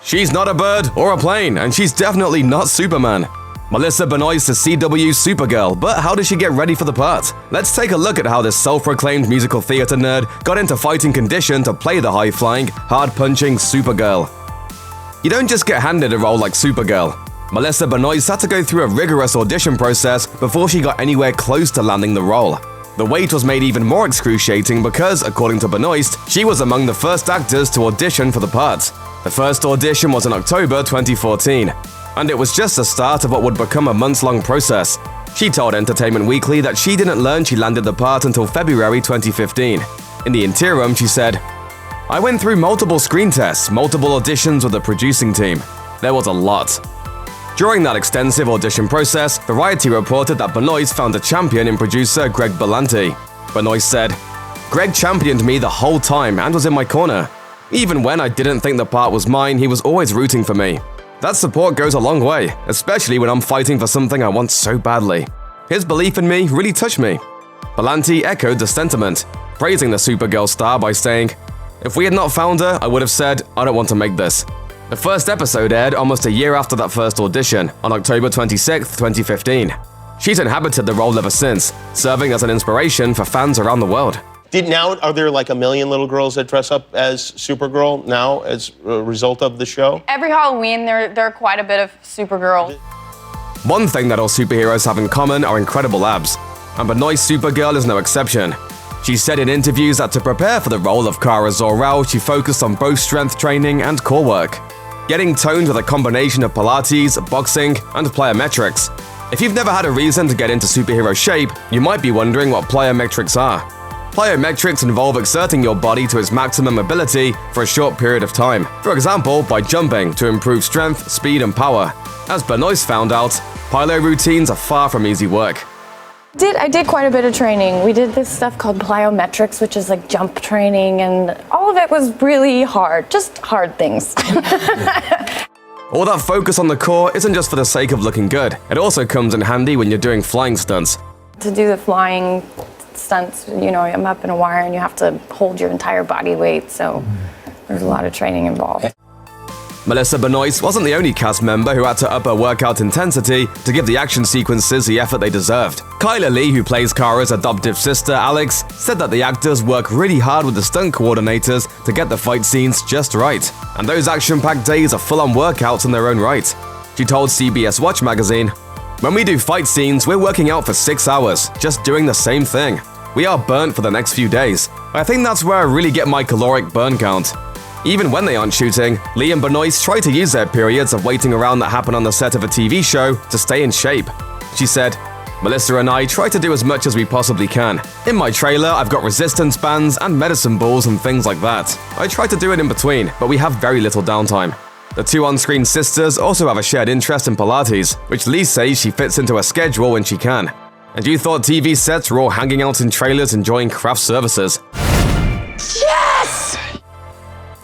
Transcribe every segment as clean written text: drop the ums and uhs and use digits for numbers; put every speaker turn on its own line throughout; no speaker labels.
She's not a bird or a plane, and she's definitely not Superman. Melissa Benoist is CW's Supergirl, but how does she get ready for the part? Let's take a look at how this self-proclaimed musical theater nerd got into fighting condition to play the high-flying, hard-punching Supergirl. You don't just get handed a role like Supergirl. Melissa Benoist had to go through a rigorous audition process before she got anywhere close to landing the role. The wait was made even more excruciating because, according to Benoist, she was among the first actors to audition for the part. The first audition was in October 2014, and it was just the start of what would become a months-long process. She told Entertainment Weekly that she didn't learn she landed the part until February 2015. In the interim, she said, "I went through multiple screen tests, multiple auditions with the producing team. There was a lot." During that extensive audition process, Variety reported that Benoist found a champion in producer Greg Berlanti. Benoist said, "Greg championed me the whole time and was in my corner. Even when I didn't think the part was mine, he was always rooting for me. That support goes a long way, especially when I'm fighting for something I want so badly. His belief in me really touched me." Berlanti echoed the sentiment, praising the Supergirl star by saying, "If we had not found her, I would have said, I don't want to make this." The first episode aired almost a year after that first audition, on October 26, 2015. She's inhabited the role ever since, serving as an inspiration for fans around the world.
Are there like 1 million little girls that dress up as Supergirl now as a result of the show?
Every Halloween, there are quite a bit of Supergirl.
One thing that all superheroes have in common are incredible abs, and Benoist Supergirl is no exception. She said in interviews that to prepare for the role of Kara Zor-El, she focused on both strength training and core work, getting toned with a combination of Pilates, boxing, and plyometrics. If you've never had a reason to get into superhero shape, you might be wondering what plyometrics are. Plyometrics involve exerting your body to its maximum ability for a short period of time, for example, by jumping to improve strength, speed, and power. As Benoist found out, plyo routines are far from easy work.
I did quite a bit of training. We did this stuff called plyometrics, which is like jump training, and all of it was really hard, just hard things.
All that focus on the core isn't just for the sake of looking good. It also comes in handy when you're doing flying stunts.
To do the flying stunts, I'm up in a wire and you have to hold your entire body weight, so there's a lot of training involved.
Melissa Benoist wasn't the only cast member who had to up her workout intensity to give the action sequences the effort they deserved. Kyla Lee, who plays Kara's adoptive sister, Alex, said that the actors work really hard with the stunt coordinators to get the fight scenes just right. And those action-packed days are full-on workouts in their own right. She told CBS Watch magazine, "When we do fight scenes, we're working out for 6 hours, just doing the same thing. We are burnt for the next few days. I think that's where I really get my caloric burn count." Even when they aren't shooting, Lee and Benoist try to use their periods of waiting around that happen on the set of a TV show to stay in shape. She said, "Melissa and I try to do as much as we possibly can. In my trailer, I've got resistance bands and medicine balls and things like that. I try to do it in between, but we have very little downtime." The two on-screen sisters also have a shared interest in Pilates, which Lee says she fits into her schedule when she can. And you thought TV sets were all hanging out in trailers enjoying craft services.
Yes!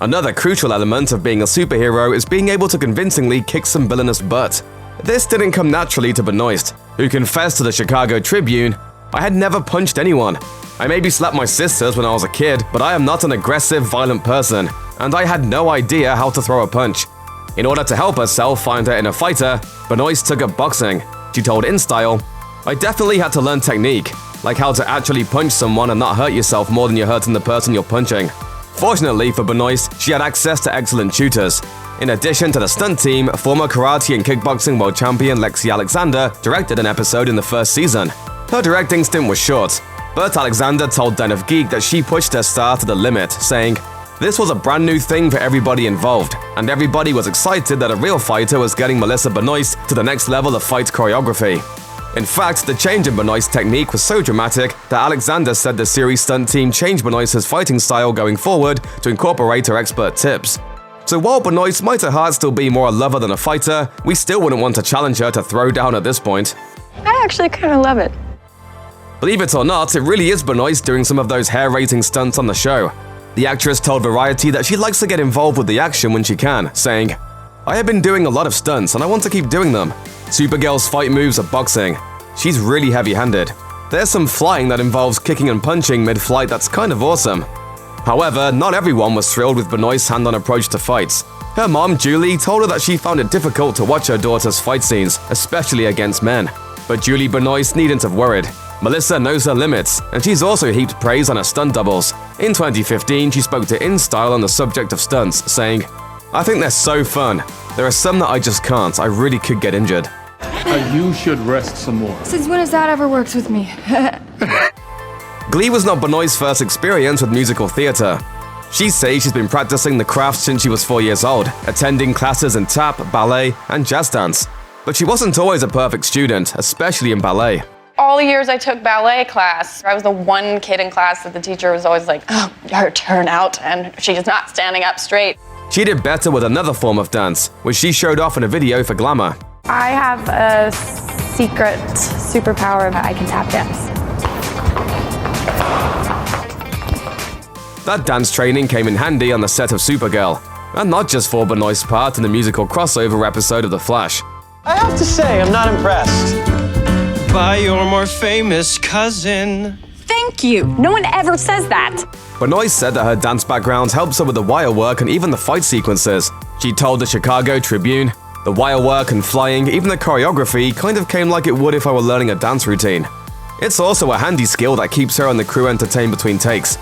Another crucial element of being a superhero is being able to convincingly kick some villainous butt. This didn't come naturally to Benoist, who confessed to the Chicago Tribune, "I had never punched anyone. I maybe slapped my sisters when I was a kid, but I am not an aggressive, violent person, and I had no idea how to throw a punch." In order to help herself find her inner fighter, Benoist took up boxing. She told InStyle, "I definitely had to learn technique, like how to actually punch someone and not hurt yourself more than you're hurting the person you're punching." Fortunately for Benoist, she had access to excellent tutors. In addition to the stunt team, former karate and kickboxing world champion Lexi Alexander directed an episode in the first season. Her directing stint was short, but Alexander told Den of Geek that she pushed her star to the limit, saying, "This was a brand new thing for everybody involved, and everybody was excited that a real fighter was getting Melissa Benoist to the next level of fight choreography." In fact, the change in Benoist's technique was so dramatic that Alexander said the series stunt team changed Benoist's fighting style going forward to incorporate her expert tips. So while Benoist might at heart still be more a lover than a fighter, we still wouldn't want to challenge her to throw down at this point.
I actually kind of love it.
Believe it or not, it really is Benoist doing some of those hair-raising stunts on the show. The actress told Variety that she likes to get involved with the action when she can, saying, "I have been doing a lot of stunts and I want to keep doing them. Supergirl's fight moves are boxing. She's really heavy-handed. There's some flying that involves kicking and punching mid-flight that's kind of awesome." However, not everyone was thrilled with Benoist's hand-on approach to fights. Her mom, Julie, told her that she found it difficult to watch her daughter's fight scenes, especially against men. But Julie Benoist needn't have worried. Melissa knows her limits, and she's also heaped praise on her stunt doubles. In 2015, she spoke to InStyle on the subject of stunts, saying, "I think they're so fun. There are some that I just can't. I really could get injured."
You should rest some more.
Since when has that ever worked with me?
Glee was not Benoist's first experience with musical theater. She says she's been practicing the craft since she was 4 years old, attending classes in tap, ballet, and jazz dance. But she wasn't always a perfect student, especially in ballet.
All the years I took ballet class, I was the one kid in class that the teacher was always like, "Oh, her turn out," and she's not standing up straight.
She did better with another form of dance, which she showed off in a video for Glamour.
I have a secret superpower that I can tap dance.
That dance training came in handy on the set of Supergirl, and not just for Benoist's part in the musical crossover episode of The Flash.
I have to say, I'm not impressed.
By your more famous cousin.
Thank you. No one ever says that.
Benoist said that her dance background helps her with the wire work and even the fight sequences. She told the Chicago Tribune, "The wire work and flying, even the choreography, kind of came like it would if I were learning a dance routine. It's also a handy skill that keeps her and the crew entertained between takes."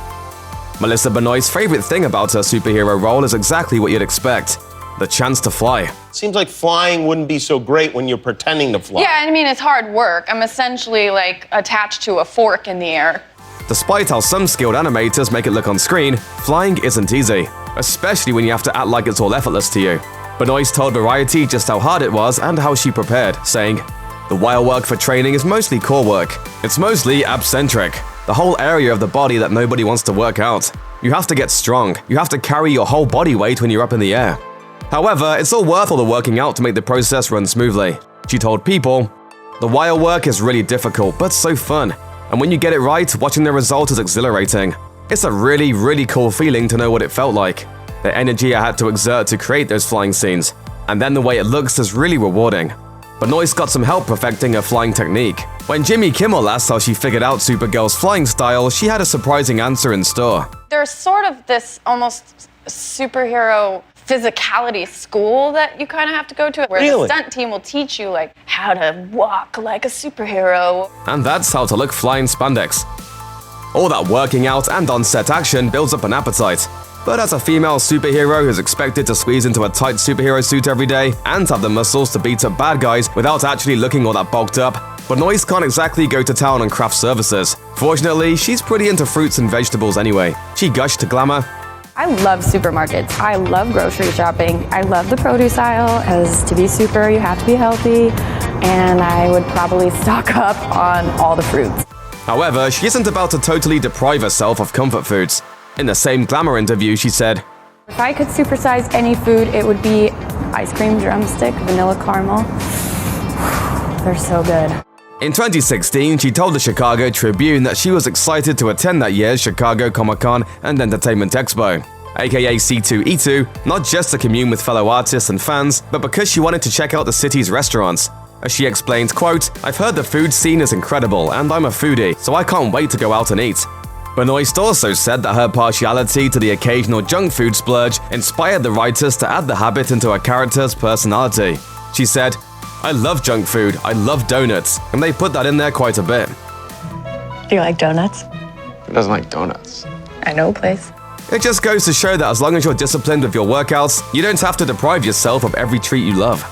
Melissa Benoist's favorite thing about her superhero role is exactly what you'd expect: the chance to fly.
Seems like flying wouldn't be so great when you're pretending to fly.
Yeah, I mean, it's hard work. I'm essentially like attached to a fork in the air.
Despite how some skilled animators make it look on screen, flying isn't easy, especially when you have to act like it's all effortless to you. Benoist told Variety just how hard it was and how she prepared, saying, "The wire work for training is mostly core work. It's mostly abcentric, the whole area of the body that nobody wants to work out. You have to get strong. You have to carry your whole body weight when you're up in the air. However, it's all worth all the working out to make the process run smoothly." She told People, "The wire work is really difficult, but so fun. And when you get it right, watching the result is exhilarating. It's a really, really cool feeling to know what it felt like. The energy I had to exert to create those flying scenes. And then the way it looks is really rewarding." Benoist got some help perfecting her flying technique. When Jimmy Kimmel asked how she figured out Supergirl's flying style, she had a surprising answer in store.
There's sort of this almost superhero physicality school that you kind of have to go to, where
Really?
the stunt team will teach you like how to walk like a superhero.
And that's how to look fly in spandex. All that working out and on-set action builds up an appetite. But as a female superhero who's expected to squeeze into a tight superhero suit every day and have the muscles to beat up bad guys without actually looking all that bulked up, Benoist can't exactly go to town on craft services. Fortunately, she's pretty into fruits and vegetables anyway. She gushed to Glamour,
I love supermarkets. I love grocery shopping. I love the produce aisle, as to be super, you have to be healthy, and I would probably stock up on all the fruits.
However, she isn't about to totally deprive herself of comfort foods. In the same Glamour interview, she said,
If I could supersize any food, it would be ice cream drumstick, vanilla caramel. They're so good.
In 2016, she told the Chicago Tribune that she was excited to attend that year's Chicago Comic-Con and Entertainment Expo, aka C2E2, not just to commune with fellow artists and fans, but because she wanted to check out the city's restaurants. As she explained, quote, "I've heard the food scene is incredible, and I'm a foodie, so I can't wait to go out and eat." Benoist also said that her partiality to the occasional junk food splurge inspired the writers to add the habit into her character's personality. She said, "I love junk food, I love donuts," and they put that in there quite a bit.
Do you like donuts?
Who doesn't like donuts?
I know a place.
It just goes to show that as long as you're disciplined with your workouts, you don't have to deprive yourself of every treat you love.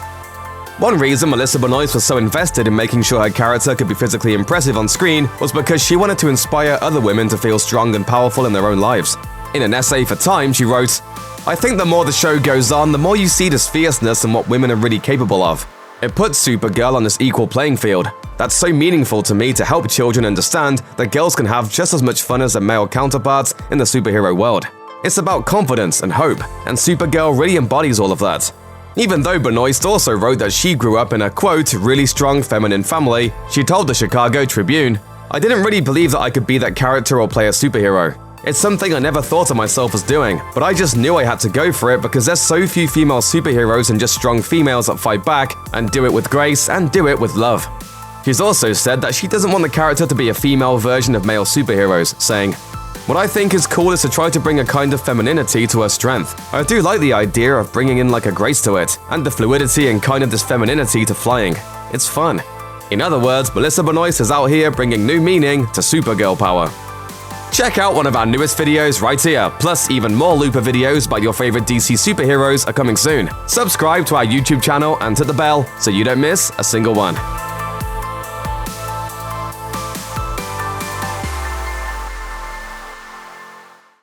One reason Melissa Benoist was so invested in making sure her character could be physically impressive on screen was because she wanted to inspire other women to feel strong and powerful in their own lives. In an essay for Time, she wrote, "I think the more the show goes on, the more you see this fierceness and what women are really capable of. It puts Supergirl on this equal playing field. That's so meaningful to me to help children understand that girls can have just as much fun as their male counterparts in the superhero world. It's about confidence and hope, and Supergirl really embodies all of that." Even though Benoist also wrote that she grew up in a, quote, really strong feminine family, she told the Chicago Tribune, "I didn't really believe that I could be that character or play a superhero. It's something I never thought of myself as doing, but I just knew I had to go for it because there's so few female superheroes and just strong females that fight back and do it with grace and do it with love." She's also said that she doesn't want the character to be a female version of male superheroes, saying, What I think is cool is to try to bring a kind of femininity to her strength. I do like the idea of bringing in like a grace to it, and the fluidity and kind of this femininity to flying. It's fun. In other words, Melissa Benoist is out here bringing new meaning to Supergirl power. Check out one of our newest videos right here, plus even more Looper videos about your favorite DC superheroes are coming soon. Subscribe to our YouTube channel and hit the bell so you don't miss a single one.